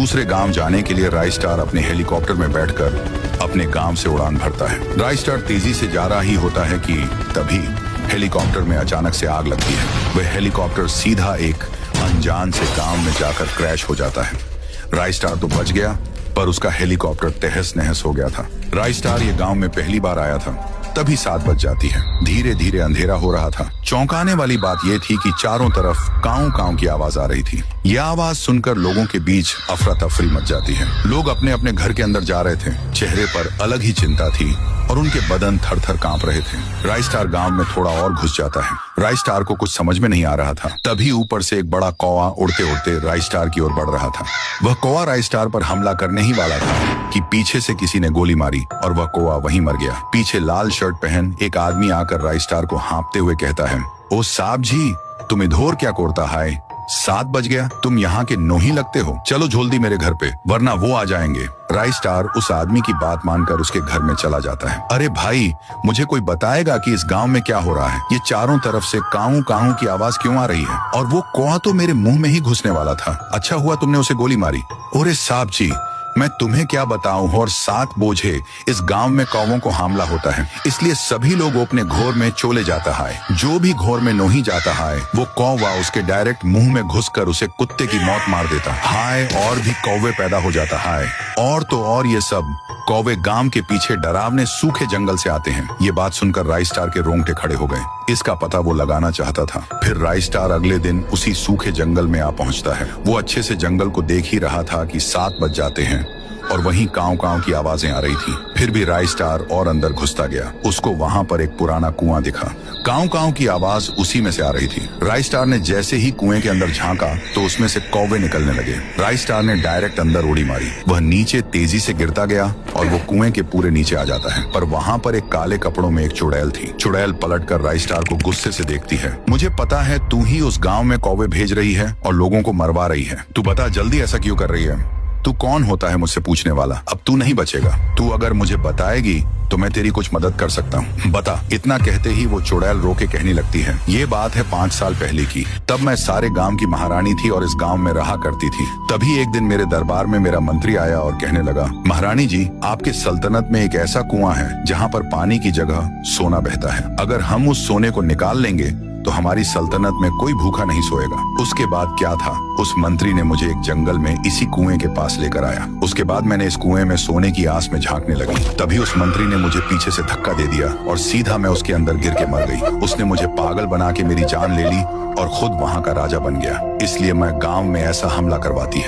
दूसरे गांव जाने के लिए राइस्टार अपने हेलीकॉप्टर में बैठकर अपने गांव से उड़ान भरता है। राइस्टार तेजी से जा रहा ही होता है कि तभी हेलीकॉप्टर में अचानक से आग लगती है। वह हेलीकॉप्टर सीधा एक अनजान से गांव में जाकर क्रैश हो जाता है। राइस्टार तो बच गया, पर उसका हेलीकॉप्टर तहस नहस हो गया था। राइस्टार ये गांव में पहली बार आया था। तभी 7 बज जाती है। धीरे धीरे अंधेरा हो रहा था। चौंकाने वाली बात यह थी कि चारों तरफ काऊ काऊ की आवाज आ रही थी। यह आवाज सुनकर लोगों के बीच अफरा तफरी मच जाती है। लोग अपने अपने घर के अंदर जा रहे थे। चेहरे पर अलग ही चिंता थी और उनके बदन थर थर कांप रहे थे। राइस्टार गांव में थोड़ा और घुस जाता है। राइस्टार को कुछ समझ में नहीं आ रहा था। तभी ऊपर से एक बड़ा कौवा उड़ते उड़ते राइस्टार की ओर बढ़ रहा था। वह कौवा राइस्टार पर हमला करने ही वाला था कि पीछे से किसी ने गोली मारी और वह कौवा वहीं मर गया। पीछे लाल शर्ट पहन एक आदमी आकर राइस्टार को हाँपते हुए कहता है, ओ साहब जी, तुम इधर क्या करता है? 7 बज गया, तुम यहाँ के नोही लगते हो। चलो जल्दी मेरे घर पे, वरना वो आ जाएंगे। राइस्टार उस आदमी की बात मानकर उसके घर में चला जाता है। अरे भाई, मुझे कोई बताएगा कि इस गांव में क्या हो रहा है? ये चारों तरफ से काऊ काऊ की आवाज क्यों आ रही है? और वो कौवा तो मेरे मुंह में ही घुसने वाला था। अच्छा हुआ तुमने उसे गोली मारी। अरे साहब जी, मैं तुम्हें क्या बताऊं, और 7 बोझे इस गांव में कौवों को हमला होता है, इसलिए सभी लोग अपने घोर में चले जाता है। जो भी घोर में नहीं जाता है, वो कौवा उसके डायरेक्ट मुंह में घुसकर उसे कुत्ते की मौत मार देता है। और भी कौवे पैदा हो जाता है। और तो और ये सब कौवे गांव के पीछे डरावने सूखे जंगल से आते हैं। ये बात सुनकर राइस्टार के रोंगटे खड़े हो गए। इसका पता वो लगाना चाहता था। फिर राइस्टार अगले दिन उसी सूखे जंगल में आ पहुंचता है। वो अच्छे से जंगल को देख ही रहा था कि 7 बज जाते हैं और वहीं काऊ काऊ की आवाजें आ रही थी। फिर भी राइस्टार और अंदर घुसता गया। उसको वहां पर एक पुराना कुआं दिखा। काऊ काऊ की आवाज उसी में से आ रही थी। राइस्टार ने जैसे ही कुएं के अंदर झांका तो उसमें से कौवे निकलने लगे। राइस्टार ने डायरेक्ट अंदर उड़ी मारी। वह नीचे तेजी से गिरता गया और वो कुएं के पूरे नीचे आ जाता है। पर वहां पर एक काले कपड़ों में एक चुड़ैल थी। चुड़ैल पलटकर राइस्टार को गुस्से से देखती है। मुझे पता है तू ही उस गाँव में कौवे भेज रही है और लोगों को मरवा रही है। तू बता जल्दी, ऐसा क्यों कर रही है? तू कौन होता है मुझसे पूछने वाला? अब तू नहीं बचेगा। तू अगर मुझे बताएगी तो मैं तेरी कुछ मदद कर सकता हूँ। बता। इतना कहते ही वो चुड़ैल रो के कहने लगती है। ये बात है 5 साल पहले की। तब मैं सारे गांव की महारानी थी और इस गांव में रहा करती थी। तभी एक दिन मेरे दरबार में मेरा मंत्री आया और कहने लगा, महारानी जी, आपके सल्तनत में एक ऐसा कुआं है जहाँ पर पानी की जगह सोना बहता है। अगर हम उस सोने को निकाल लेंगे तो हमारी सल्तनत में कोई भूखा नहीं सोएगा। उसके बाद क्या था, उस मंत्री ने मुझे एक जंगल में इसी कुएं के पास लेकर आया। उसके बाद मैंने इस कुएं में सोने की आस में झांकने लगी। तभी उस मंत्री ने मुझे पीछे से धक्का दे दिया और सीधा मैं उसके अंदर गिर के मर गई। उसने मुझे पागल बना के मेरी जान ले ली और खुद वहां का राजा बन गया। इसलिए मैं गांव में ऐसा हमला करवाती है।